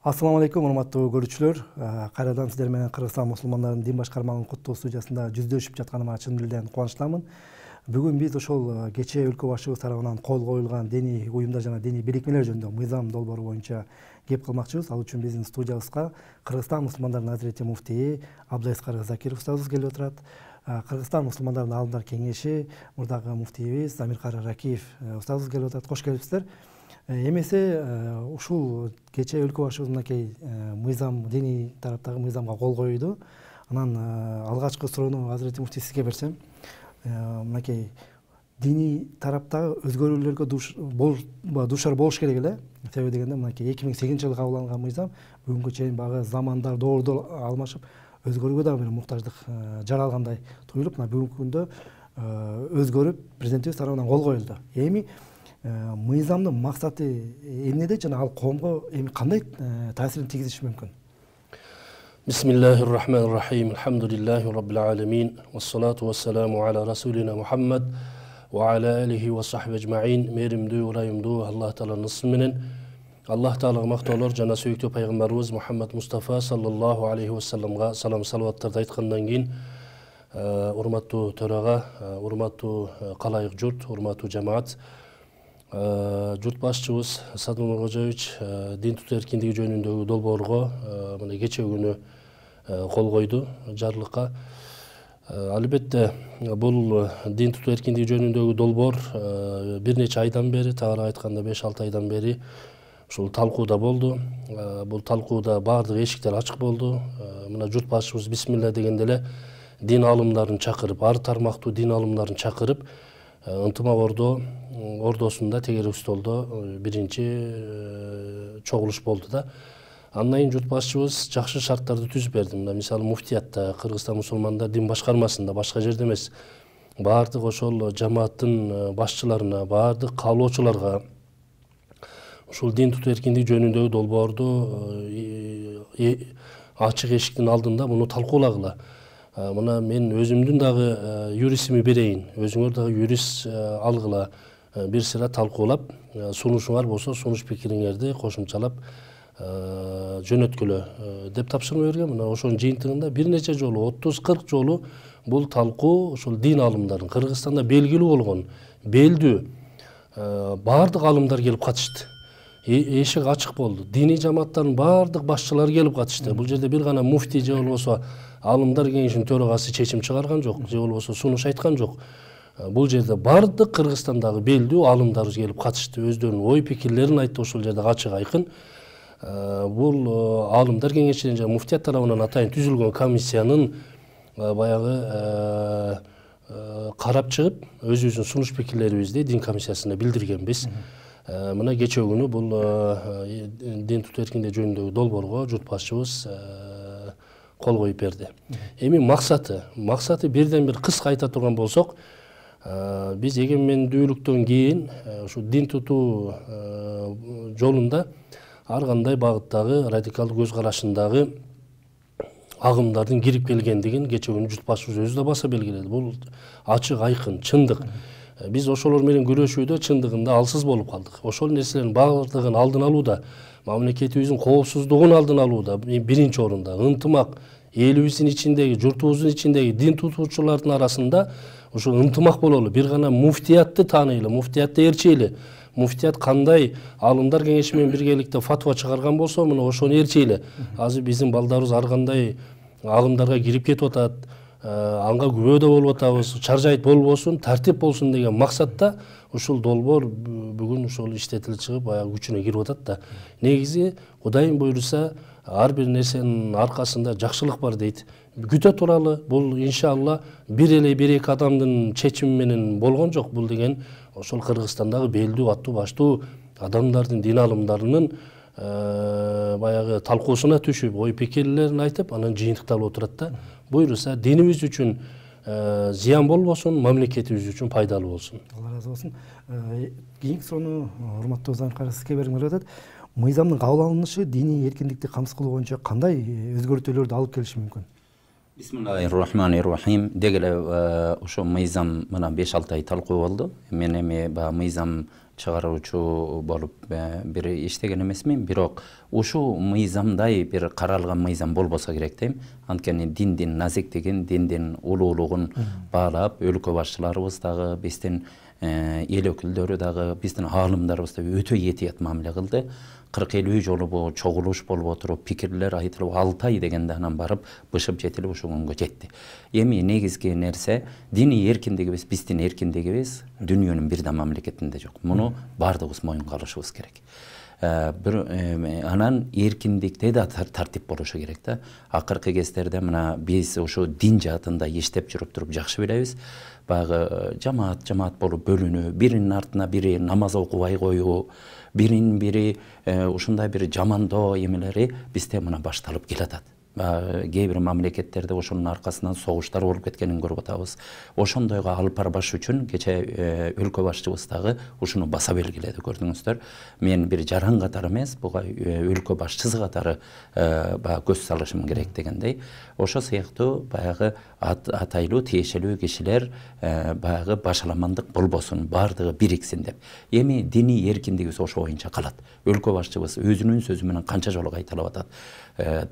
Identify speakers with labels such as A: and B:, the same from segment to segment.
A: Assalamu алейкум, урматтуу көрүүчүлөр. Кайрадан сиздер менен Кыргызстан мусулмандарынын дин башкармалыгынын куттуу студиясында жүздөшүп жатканыма чын дилден кубанычтамын. Бүгүн биз ошол кечээ өлкө башчыбыз тарабынан кол коюлган диний уюмдар жана диний бириктимелер жөнүндө мыйзам долбоору боюнча кеп кылмакчыбыз. Ал үчүн биздин студиябызга Кыргызстан мусулмандарынын Азирети муфтии Абдылайскар Закиров устазыбыз келип отурат. Кыргызстан мусулмандарынын Аалымдар кеңеши мурдагы муфтийибиз Амиркары Ракиев устазыбыз келип отурат. Кош келипсиздер. Эмесе ушул кечээ өлкө башчыбыз мынакей мыйзам, диний тараптагы мыйзамга кол коюду. Анан алгачкы суроону Азирети муфтий сизге берсем, мынакей диний тараптагы өзгөрүүлөргө дуушар болуш керек эле. Себеби дегенде мынакей 2008-жылы кабыл алынган мыйзам бүгүнгө чейин багы замандар доордо алмашып өзгөрүүгө дагы бир муктаждык жаралгандай туюлуп, мына бүгүнкү күндө өзгөрүп президентибиз тарабынан кол коюлду. Эми мыйзамдын максаты эмнеде жана ал коомго эми кандай таасирин тийгизиши мүмкүн?
B: Бисмиллахир-рахманир-рахим. Алхамдулиллахи раббил аламин. Вассалату вассаламу аля расулина Мухаммад ва аля алихи ва сахби ажмаин. Меримдүү, урайымдуу Аллах Тааланын ысмы менен Аллах Таалага мактоолор жана сүйүктүү пайгамбарыбыз Мухаммад Мустафа саллаллаху алейхи ва салламга салам салаваттарды айткандан кийин, урматтуу төрага, урматтуу калайык журт, урматтуу жамаат, журт башчыбыз Садыр Нуркожоевич дин тутуу эркиндиги жөнүндөгү долбоорго мына кечээ күнү кол койду, жарлыкка. Албетте бул дин тутуу эркиндиги жөнүндөгү долбоор бир нече айдан бери, тагыраак айтканда 5-6 айдан бери ушул талкууда болду. Бул талкууда баардык эшиктер ачык болду. Мына журт башчыбыз бисмилла дегенде эле дин алымдарын чакырып, ар тармактуу дин алымдарын чакырып, ынтымак ордосунда тегерек столдо биринчи чогулуш болду да. Андан кийин журт башчыбыз жакшы шарттарды түзүп берди. Мына мисалы муфтиятта, Кыргызстан мусулмандар дин башкармасында, башка жерде эмес, баардык ошол жамааттын башчыларына, баардык каалоочуларга ушул дин тутуу эркиндиги жөнүндөгү долбоорду ачык эшиктин алдында муну талкуулагыла. Мына мен өзүмдүн дагы юристими берейин, өзүңөр дагы юрист алгыла, бир сыйра талкуулап, сунушуңар болсо сунуш пикириңерди кошумчалап жөнөткүлө деп тапшырма берген. Мына ошонун жыйынтыгында бир нече жолу, 30-40 жолу бул талкуу ушул дин алымдарын, Кыргызстанда белгилүү болгон, белдүү баардык алымдар келип катышты. Эшик ачык болду. Диний жамааттардын баардык башчылары келип катышты. Бул жерде бир гана муфтий же болбосо алымдар кеңешинин төрагасы чечим чыгарган жок, же болбосо сунуш айткан жок. Бул жерде баардык Кыргызстандагы белдүү алымдар келип катышты, өздөрүнүн ой пикирлерин айтты. Ошол жерде ачык айкын. Бул алымдар кеңешинин жана муфтият тарабынан атайын түзүлгөн комиссиянын баягы карап чыгып, өзүбүздүн сунуш пикирлерибизди дин комиссиясына билдиргенбиз. Мына кечээ күнү бул дин тутуу эркиндиги жөнүндөгү долбоорго журт башчыбыз кол коюп берди. Эми максаты бирден бир кыска айта турган болсок, биз эгемендүүлүктөн кийин ушу дин тутуу жолунда ар кандай багыттагы радикалдык көз карашындагы агымдардын кирип келгендигин кечээ күнү журт башчыбыз өзү да баса белгиледи. Бул ачык айкын, чындык. Биз ошолор менен күрөшүүдө чындыгында алсыз болуп калдык. Ошол нерселердин баардыгын алдын алууда, мамлекетибиздин коопсуздугун алдын алууда биринчи орунда ынтымак, элибиздин ичиндеги, журтубуздун ичиндеги дин тутуучулардын арасында ушул ынтымак бололу. Бир гана муфтиятты тааныйлы, муфтиятты ээрчейли. Муфтият кандай алымдар кеңеши менен биргеликте фатва чыгарган болсо, мына ошону ээрчейли. Азыр биздин балдарыбыз ар кандай агымдарга кирип кетип атат, анга күбөдө болуп атабыз, чаржайт болбосун, тартип болсун деген максатта ушул долбоор бүгүн ушул иштетилип чыгып, баягы күчүнө кирип атат да. Негизи Кудайым буйруса, ар бир нерсенин аркасында жакшылык бар дейт. Күтө туралы, бул иншалла бир эле 1-2 адамдын чечими менен болгон жок. Бул деген ошол Кыргызстандагы белдүү, аттуу баштуу адамдардын, дин алымдарынын баягы талкуусуна түшүп, ой пикирлерин айтып, анан жыйынтыкталып отурат да. Буйруса динибиз үчүн зыян болбосун, мамлекетибиз үчүн пайдалуу болсун.
A: Алла разы болсун. Кийинки суроону урматтуу Замиркары сизге бергим келип атат. Мыйзамдын кабыл алынышы диний эркиндикти камсыз кылуу боюнча кандай өзгөртүүлөрдү алып келиши мүмкүн?
C: Бисмиллахир-рахманир-рахим. Дегеле ошо мыйзам мына 5-6 ай талкуу болду. Мен эми мыйзам чыгаруучу болуп бир иштеген эмесмин, бирок ушул мыйзамдай бир каралган мыйзам болбосо керек дейм. Анткени диндин назиктигин, диндин улуулугун баалап, өлкө башчыларыбыз дагы, биздин эл өкүлдөрү дагы, биздин аалымдарыбыз да өтө этият мамиле кылды. 40-50 жолу чогулуш болуп отуруп, пикирлер айтылып, 6 ай дегенде анан барып бышып жетилип ушул күнгө жетти. Эми негизги нерсе диний эркиндигибиз, биздин эркиндигибиз дүйнөнүн бир да мамлекетинде жок. Муну баардыгыбыз моюнга алышыбыз керек. Анан эркиндикте да тартип болушу керек да. Акыркы кездерде мына биз ошо дин жаатында иштеп жүрүп туруп жакшы билебиз. Баягы жамаат болуп бөлүнүү, биринин артына бири намаз окубай коюу, бирин бири ушундай бир жамандоо эмелери бизде мына башталып келатат. Кээ бир мамлекеттерде ошонун аркасынан согуштар болуп кеткенин көрүп атабыз. Ошондойго алып барбаш үчүн кече өлкө башчыбыз дагы ушуну баса белгиледи, көрдүңүздөр. Мен бир жаран катары эмес, буга өлкө башчысы катары көз салышым керек дегендей. Ошо сыяктуу баягы атайлуу тиешелүү кишилер баягы башаламандык болбосун, баардыгы бириксин деп. Эми диний эркиндигибиз ошо боюнча калат. Өлкө башчыбыз өзүнүн сөзү менен канча жолу кайталап атат.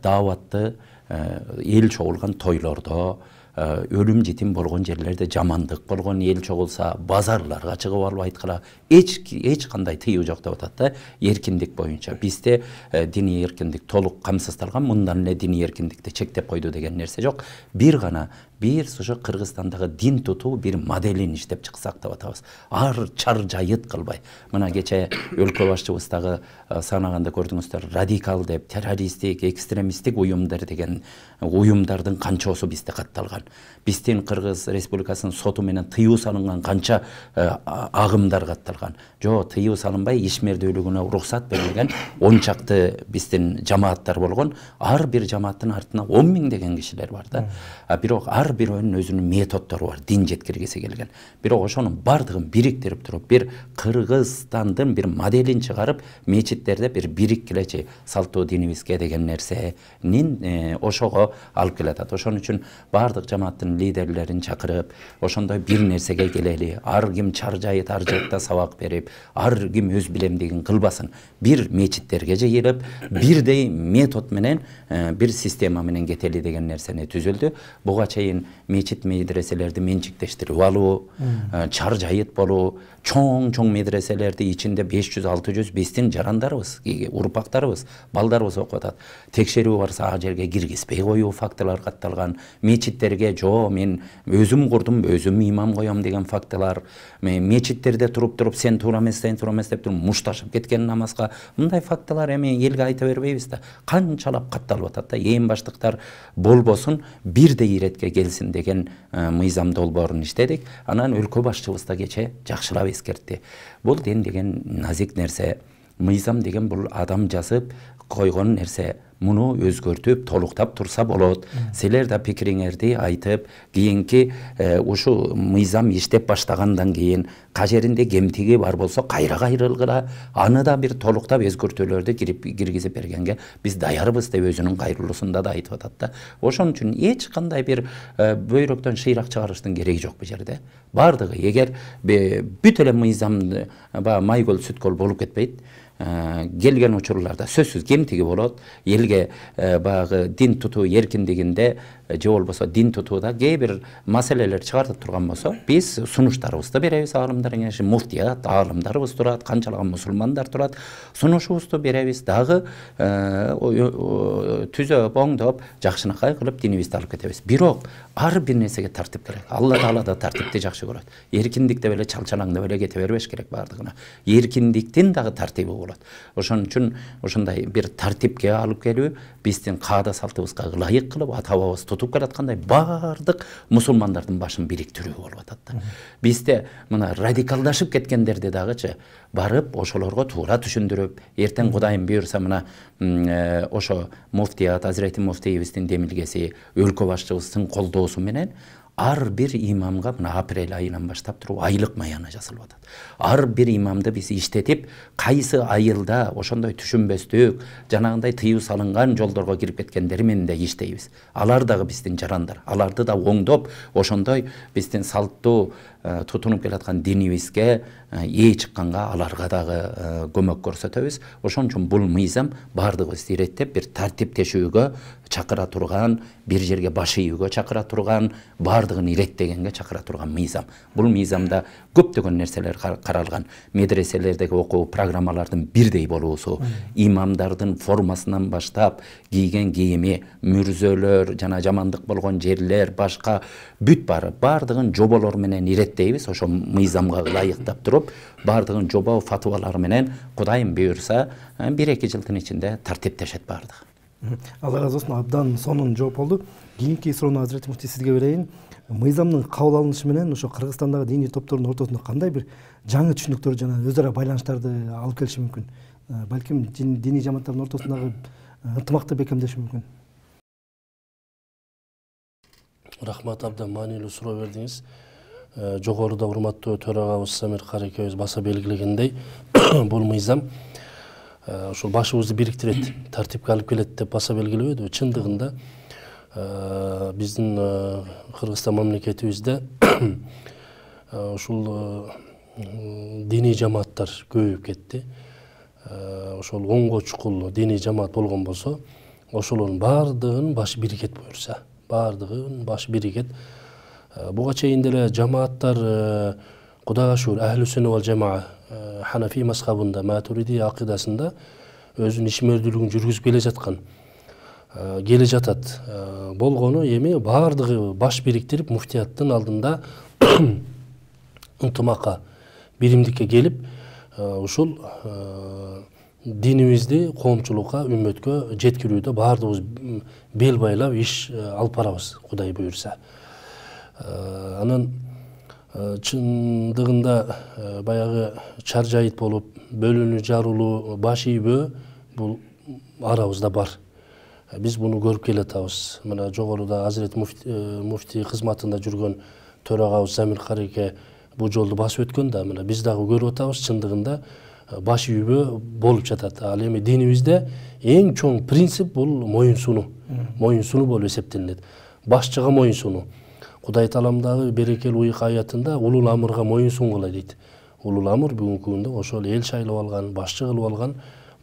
C: Дааватты эл чогулган тойлордо, өлүм жетим болгон жерлерде, жамандык болгон эл чогулса, базарларга чыгып алып айткыла, эч кандай тыюу жок деп атат да. Эркиндик боюнча бизде диний эркиндик толук камсыздалган, мындан эле диний эркиндикти чектеп койду деген нерсе жок. Бир гана ушу Кыргызстандагы дин тутуу бир моделин иштеп чыксак деп атабыз. Ар чар жайыт кылбай. Мына кече өлкө башчыбыз дагы санаганда көрдүңүздөр, радикал деп, террористтик, экстремисттик уюмдар деген уюмдардын канчосу бизде катталган. Биздин Кыргыз Республикасынын соту менен тыюу салынган канча агымдар катталган. Жо, тыюу салынбай ишмердүүлүгүнө уруксат берилген 10 чакты биздин жамааттар болгон. Ар бир жамааттын артына 10 миң деген кишилер бар да. Бирок ар бирөөнүн өзүнүн методдору бар, дин жеткиргиси келген. Бирок ошонун бардыгын бириктирип туруп, бир Кыргызстандын бир моделин чыгарып, мечиттерде бир бириккилечи салттуу динибизге деген нерсенин ошого алып келатат. Ошон үчүн бардык жамааттын лидерлерин чакырып, ошондой бир нерсеге келели. Ар ким чар жайыт, ар жайытта сабак берип, ар ким өз билемдигин кылбасын. Бир мечиттерге жыйылып, бирдей метод менен, бир система менен кетели деген нерсени түзүлдү. Буга чейин мечит медреселерди менчиктештирип алуу, чар жайыт болуу, чоң медреселерди ичинде 500-600 биздин жарандарыбыз, урпактарыбыз, балдарыбыз окуп атат. Текшерүү барса а жерге киргизбей коюу фактылар катталган. Мечиттерге мен өзүм курдум, өзүм имам коем деген фактылар. Мечиттерде туруп сен туура эмес деп туруп мушташып кеткен намазга. Мындай фактылар эми элге айта бербейбиз да. Канчалап катталып атат да. Эң баштыктар болбосун, бирдей иретке келсин деген мыйзам долбоорун иштедик. Анан өлкө башчыбыз да кече жакшылап эскертти. Бул дин деген назик нерсе, мыйзам деген бул адам жазып койгон нерсе. Муну өзгөртүп, толуктап турса болот. Силер да пикириңерди айтып, кийинки ушу мыйзам иштеп баштагандан кийин кажеринде кемтиги бар болсо кайра кайрылгыла, аны да бир толуктап өзгөртүүлөрдү киргизип бергенге биз даярбыз деп өзүнүн кайрылуусунда да айтып атат да. Ошон үчүн эч кандай бир бөйрөктөн шыйрак чыгарыштын кереги жок бул жерде. Бардыгы эгер бүт эле мыйзам майгөл сүткөл болуп кетпейт, келген учурларда сөзсүз кемтиги болот. Элге баягы дин тутуу эркиндигинде же болбосо дин тутууда кээ бир маселелер чыгарып турган болсо, биз сунуштарыбызды беребиз. Аалымдар кеңеши, муфтият, аалымдарыбыз турат, канчалаган мусулмандар турат. Сунушубузду беребиз, дагы түзө боңдоп, жакшынакай кылып динибизди алып кетебиз. Бирок ар бир нерсеге тартип керек. Алла Таала да тартипти жакшы көрөт. Эркиндик деп эле чалчалаң деп эле кете бербеш керек бардыгына. Эркиндиктин дагы тартиби болот. Ошон үчүн ошондой бир тартипке алып келүү биздин каада салтыбызга ылайык кылып, ата бабабыз тутуп келаткандай бардык мусулмандардын башын бириктирүү болуп атат да. Бизде мына радикалдашып кеткендерди дагычы барып ошолорго туура түшүндүрүп, эртең Кудайым буйрса мына ошо муфтият, Азирети муфтийибиздин демилгеси, өлкө башчыбыздын колдоосу менен ар бир имамга мына апрель айынан баштап туруп айлык маяна жасалып атат. Ар бир имамды биз иштетип, кайсы айылда ошондой түшүнбөстүк, жанагындай тыюу салынган жолдорго кирип кеткендери менен да иштейбиз. Алар дагы биздин жарандар. Аларды да оңдоп, ошондой биздин салттуу тутунуп келаткан динибизге ээ чыкканга аларга дагы көмөк көрсөтөбүз. Ошон үчүн бул мыйзам баардыгыбызды иреттеп бир тартиптешүүгө чакыра турган, бир жерге баш ийүүгө чакыра турган, баардыгын иреттегенге чакыра турган мыйзам. Бул мыйзамда көптөгөн нерселер каралган. Медреселердеги окуу программалардын бирдей болуусу, имамдардын формасынан баштап кийген кийими, мүрзөлөр, жана жамандык болгон жерлер, башка бүт баардыгын жоболор менен иреттейбиз. Ошо мыйзамга ылайыктап туруп, баардыгын жобо фатуалар менен Кудайым буйрса 1-2 жылдын ичинде тартиптешет баардыгы.
A: Алла разы болсун, абдан сонун жооп болду. Кийинки суроону Азирети муфтий сизге берейин. Мыйзамдын кабыл алынышы менен ошо Кыргызстандагы диний топтордун ортосунда кандай бир жаңы түшүнүктөр жана өз ара байланыштарды алып келиши мүмкүн? Балким диний жамааттардын ортосундагы ынтымакты бекемдеши мүмкүн.
B: Рахмат, абдан маанилүү суроо бердиңиз. Жогоруда урматтуу төрагабыз Самир Карекебиз баса белгилегендей, бул мыйзам ошол башыбызды бириктирет, тартипке алып келет деп баса белгилебеди. Чындыгында биздин Кыргызстан мамлекетибизде ушул диний жамааттар көбөйүп кетти. Ошол оңго чукул диний жамаат болгон болсо, ошолордун баардыгынын башы бирикет буюрса, баардыгынын башы бирикет. Буга чейин деле жамааттар Кудайга шүгүр Ахлу Сүннә вал Жамаа Ханафи мазхабында, Матуриди акыйдасында өзүнүн ишмердүүлүгүн жүргүзүп келе жатат. Болгону эми баардыгы баш бириктирип муфтияттын алдында ынтымакка, биримдикке келип, ушул динибизди коомчулукка, үммөткө жеткирүүдө баардыгыбыз бел байлап иш алып барабыз, Кудай буйрса. Анан чындыгында баягы чаржайыт болуп, бөлүнүү жарылуу, баш ийбөө бул арабызда бар. Биз буну көрүп келатабыз. Мына жогоруда Азирети муфтий кызматында жүргөн төрагабыз Самир Кареке бул жолду басып өткөн да, мына биз дагы көрүп атабыз. Чындыгында баш ийбөө болуп жатат. Ал эми динибизде эң чоң принцип бул моюн сунуу. Моюн сунуу болуп эсептелинет. Башчыга моюн сунуу. Кудай Тааламдагы берекелүү уйук аятында улул амырга моюн сунгула дейт. Улул амыр бүгүнкү күндө ошол эл шайлап алган, башчы кылып алган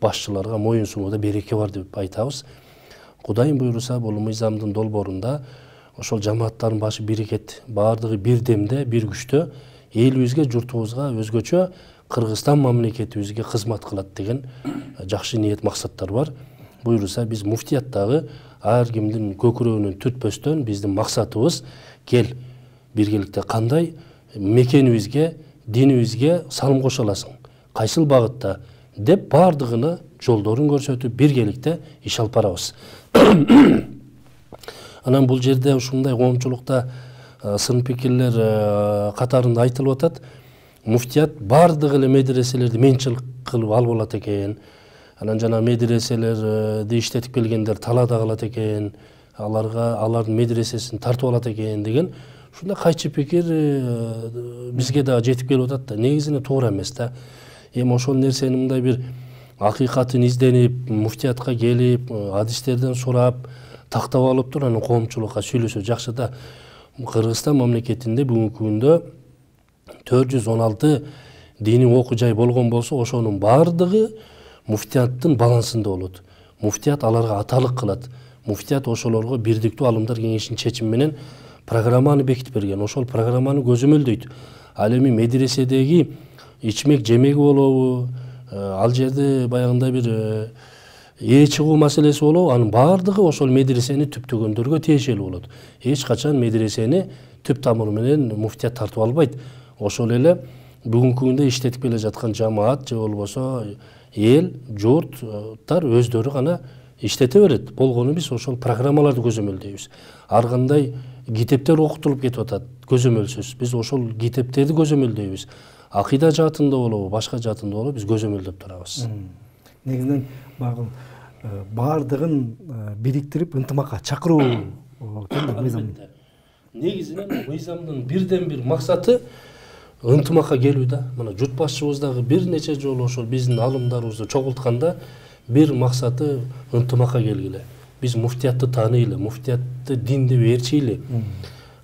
B: башчыларга моюн сунууда береке бар деп айтабыз. Кудайым буйруса бул мыйзамдын долбоорунда ошол жамааттардын башы бирикет, баардыгы бир демде, бир күчтө элибизге, журтубузга өзгөчө Кыргызстан мамлекетибизге кызмат кылат деген жакшы ниет максаттар бар. Буйруса биз муфтияттагы ар кимдин көкүрөгүнөн түтпөстөн биздин максатыбыз кел биргеликте кандай мекенибизге, динибизге салым кошо аласың, кайсыл багытта деп баардыгына жолдорун көрсөтүп биргеликте иш алып барабыз. Анан бул жерде ушундай коомчулукта сын пикирлер катарында айтылып атат. Муфтият баардык эле медреселерди менчилик кылып алып алат экен. Анан жана медреселерди иштетип келгендер талаада калат экен. Алардын медресесин тартып алат экен деген ушундай кайчы пикир бизге да жетип келип атат да. Негизинен туура эмес да. Эми ошол нерсени мындай бир акыйкатын изденип, муфтиятка келип, адистерден сурап, тактап алып туруп, анан коомчулукка сүйлөсө жакшы да. Кыргызстан мамлекетинде бүгүнкү күндө 416 диний окуу жай болгон болсо, ошонун баардыгы муфтияттын балансында болот. Муфтият аларга аталык кылат. Муфтият ошолорго бирдиктүү алымдар кеңешинин чечими менен программаны бекитип берген. Ошол программаны көзөмөлдөйт. Ал эми медреседеги ичмек жемеги болобу, ал жерде баягындай бир ээ чыгуу маселеси болобу, анын баардыгы ошол медресени түптөгөндөргө тиешелүү болот. Эч качан медресени түп тамыры менен муфтият тартып албайт. Ошол эле бүгүнкү күндө иштетип келе жаткан жамаат же болбосо эл, журттар өздөрү гана иштете берет. Болгону биз ошол программаларды көзөмөлдөйбүз. Ар кандай китептер окутулуп кетип атат, көзөмөлсүз. Биз ошол китептерди көзөмөлдөйбүз. Акыйда жаатында болобу, башка жаатында болобу биз көзөмөлдөп турабыз.
A: Негизинен баардыгын бириктирип ынтымакка чакыруу мыйзам.
B: Негизинен мыйзамдын бирден бир максаты ынтымакка келүү да. Мына журт башчыбыз дагы бир нече жолу ошол биздин алымдарыбызды чогултканда бир максаты ынтымакка келгиле. Биз муфтиятты тааныйлы, муфтиятты дин деп ээрчийли.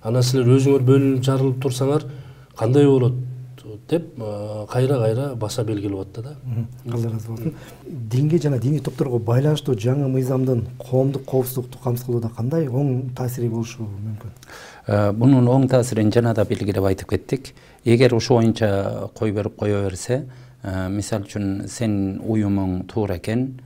B: Анан силер өзүңөр бөлүнүп жарылып турсаңар, кандай болот деп кайра баса белгилеп атты да.
A: Алла разы болсун. Динге жана диний топторго байланыштуу жаңы мыйзамдын коомдук коопсуздукту камсыз кылууда кандай оң таасири болушу мүмкүн?
C: Бунун оң таасирин жана да белгилеп айтып кеттик. Эгер ушул боюнча кой берип кое берсе, мисал үчүн сен уюмуң туура экен,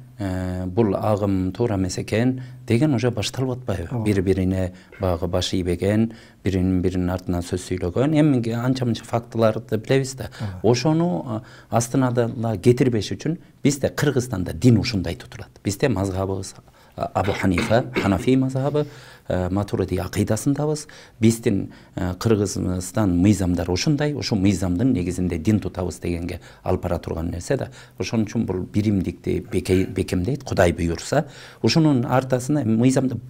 C: бул агым туура эмес экен деген уже башталып атпайбы? Бири-бирине багы баш ийбеген, биринин артынан сөз сүйлөгөн, эми анча-мынча фактыларды билебиз да. Ошону астына да кетирбеш үчүн бизде Кыргызстанда дин ушундай тутулат. Бизде мазхабыбыз Абу Ханифа, Ханафи мазхабы, Матуриди акыйдасындабыз. Биздин Кыргызстан мыйзамдары ушундай, ошол мыйзамдын негизинде дин тутабыз дегенге алып бара турган нерсе да. Ошон үчүн бул биримдикти бекемдейт, Кудай буйрса. Ошонун артасына мыйзамды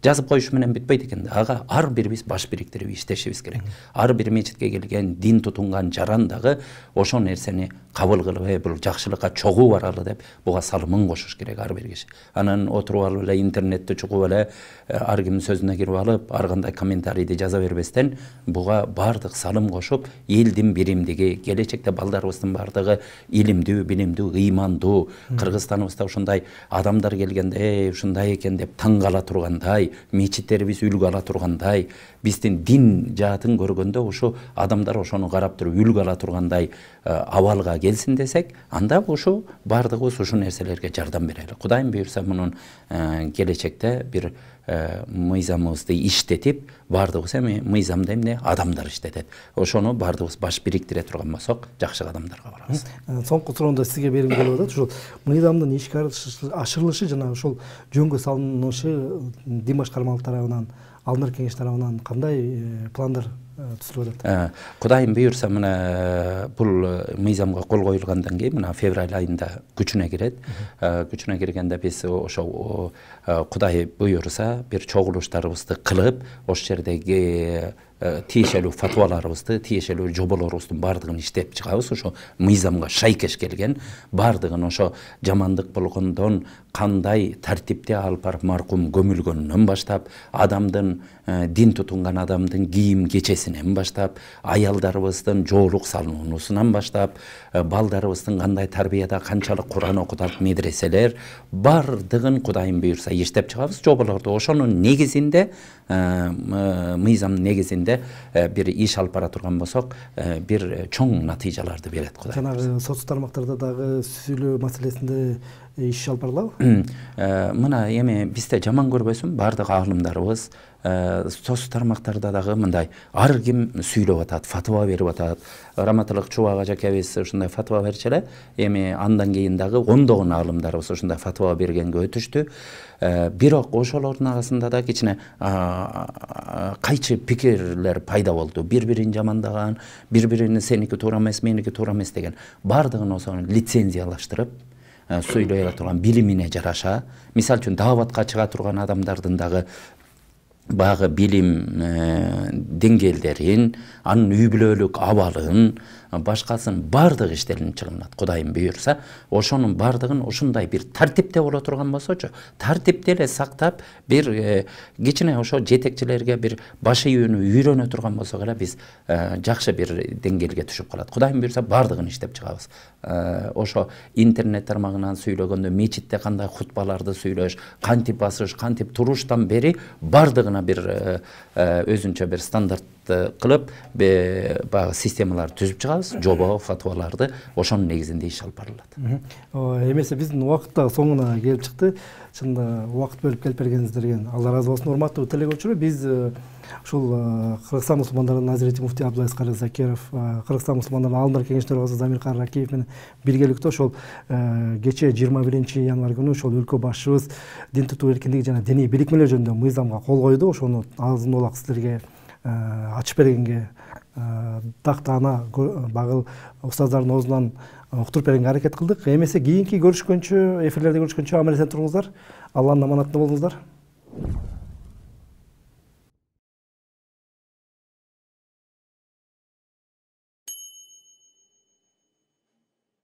C: жазып коюш менен бүтпөйт экен. Ага ар бирибиз баш бириктирип иштешибиз керек. Ар бир мечитке келген, дин тутунган жаран дагы ошол нерсени кабыл кылып, бул жакшылыкка чогуу баралы деп буга салымын кошуш керек ар бир киши. Анан отуруп алып эле интернетте чукуп эле ар кимдин сөзүнө кирип алып, ар кандай комментарийди жаза бербестен буга бардык салым кошуп, элдин биримдиги, келечекте балдарыбыздын бардыгы илимдүү, билимдүү, ыймандуу, Кыргызстаныбызда ушундай адамдар келгенде, ушундай экен деп таң кала тургандай, мечиттерибиз үлгү ала тургандай, биздин дин жаатын көргөндө ушу адамдар ошону карап туруп үлгү ала тургандай абалга келсин десек, анда ушу бардыгыбыз ушу нерселерге жардам берели. Кудайым буйрса мунун келечекте бир мыйзамыбызды иштетип, бардыгыбыз эми мыйзамды эмне адамдар иштетет. Ошону бардыгыбыз баш бириктире турган болсок, жакшы адамдарга барабыз.
A: Соңку суроону сизге бергим келип атат. Ушул мыйзамдын ишке ашырылышы жана ошол жөнгө салынышы дин башкармалык тарабынан, алдыңкы кеңеш тарабынан кандай пландар түзүлүп атат?
C: Кудайым буйрса мына бул мыйзамга кол коюлгандан кийин мына февраль айында күчүнө кирет. Күчүнө киргенде биз ошо Кудай буйрса бир чогулуштарыбызды кылып, ошол жердеги тиешелүү фатваларыбызды, тиешелүү жоболорубуздун бардыгын иштеп чыгабыз. Ошо мыйзамга шайкеш келген бардыгын ошо жамандык болгондон кандай тартипте алып барып маркум көмүлгөнүнөн баштап, адамдын дин тутунган адамдын кийим кечесинен баштап, аялдарыбыздын жоолук салынуусунан баштап, балдарыбыздын кандай тарбияда канчалык Куран окутат медреселер, бардыгын Кудайым буйрса иштеп чыгабыз жоболорду. Ошонун негизинде мыйзамдын негизинде бир иш алып бара турган болсок, бир чоң натыйжаларды берет Кудай.
A: Жанагы социалдык тармактарда дагы сүйлөө маселесинде иш алып барылабы?
C: Мына эми бизде жаман көрбөсүн, бардык аалымдарыбыз социалдык тармактарда дагы мындай ар ким сүйлөп атат, фатва берип атат. Раматылык Чубак ажакебиз ушундай фатва берчү эле. Эми андан кийин дагы ондогон аалымдарыбыз ушундай фатва бергенге өтүштү. Бирок ошолордун арасында да кичине кайчы пикирлер пайда болду. Бири-бирин жамандаган, бири-бирини сеники туура эмес, меники туура эмес деген. Бардыгын ошону лицензиялаштырып, сүйлөй ала турган билимине жараша, мисал үчүн дааватка чыга турган адамдардын дагы багы билим деңгээлдерин, анын үй бүлөлүк абалын, башкасын бардык иштерин чыгынат. Кудайым буйрса, ошонун бардыгын ушундай бир тартипте боло турган болсочу, тартипте эле сактап, бир кичине ошо жетекчилерге бир баш ийүүнү үйрөнө турган болсок эле биз жакшы бир деңгээлге түшүп калат. Кудайым буйрса, бардыгын иштеп чыгабыз. Ошо интернет тармагынан сүйлөгөндө, мечитте кандай хутбаларды сүйлөш, кантип басыш, кантип туруштан бери бардыгына бир өзүнчө бир стандарт кылып, багы системаларды түзүп чыгабыз, жобо, фатваларды ошонун негизинде иш алып барылат.
A: Эмесе биздин убакыт да соңуна келип чыкты. Чында убакыт бөлүп келип бергениңиздерге Алла разы болсун. Урматтуу телекөрүүчүлөр, биз ушул Кыргызстан мусулмандарынын азирети муфти Абдулайыз Кары Закиров, Кыргызстан мусулмандарынын алдыңкы кеңеш төрагасы Замир Кары Ракиев менен биргеликте ошол кечээ 21-январь күнү ошол өлкө башчыбыз дин тутуу эркиндиги жана диний бириктүүлөр жөнүндө мыйзамга кол койду. Ошону азын улак силерге ачып бергенге, тактаана багыл устаздардын оозунан уктуруп бергенге аракет кылдык. Эмесе кийинки көрүшкөнчө, эфирлерде көрүшкөнчө аман эсен туруңуздар. Алланын аманатында болуңуздар.